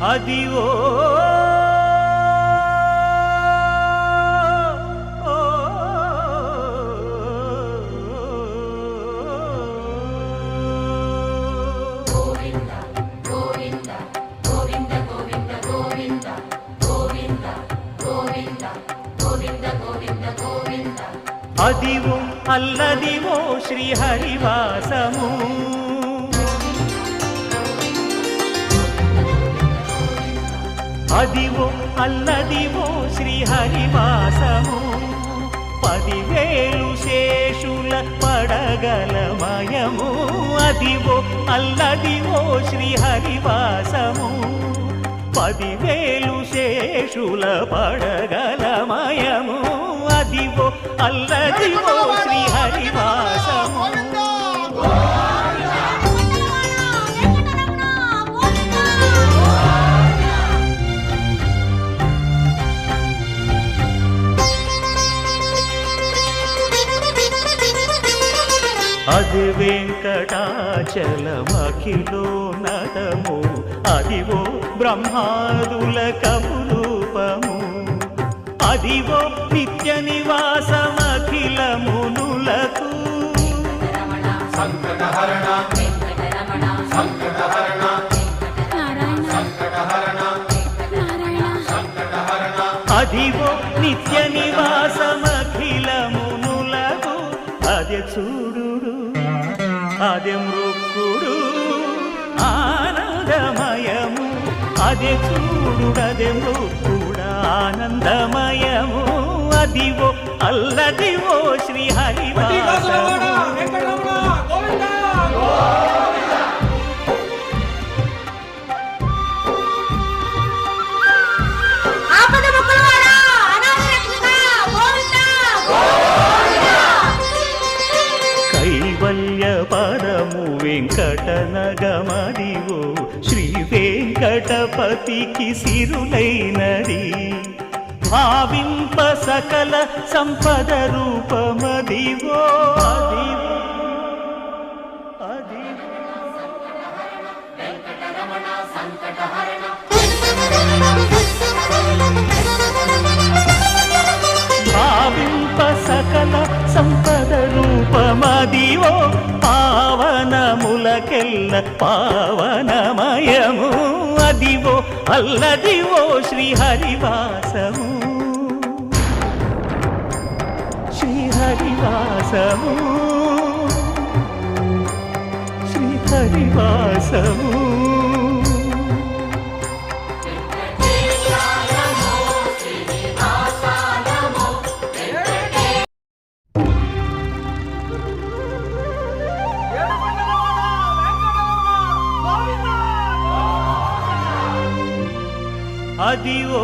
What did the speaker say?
అదివో అదివో అల్లదివో శ్రీహరివాసము అదివో అల్లదివో శ్రీహరివాసము 10,000 శేషుల పడగలమయము అదివో అల్లదివో శ్రీహరివాసము 10,000 శేషుల పడగలమయము అదివో అల్లదివో శ్రీహరివాసము అది వెంకటాచలమఖిలోన్నతము అదివో బ్రహ్మాదుల కపురూపము అదివో నిత్య నివాసమఖిల మునులకు సంకటహరణ సంకటహరణ సంకటహరణ సంకటహరణ అదివో నిత్య నివాసమఖిల మునులకు అదే చూడు అదే మృక్కుడు ఆనందమయము అదే చూడుడదే మృక్కుడు ఆనందమయము అదివో అల్లదివో శ్రీహరివాసము పదము వెంకటనగమదివో శ్రీ వెంకటపతికి సిరులైనది భావింప సకల సంపద రూపమదివో అదివో భావింప సకల సంపద రూపమదివో పావనములకెల్ల పావనమయము అదివో అల్లదివో శ్రీహరివాసము శ్రీహరివాసము శ్రీహరివాసము అదివో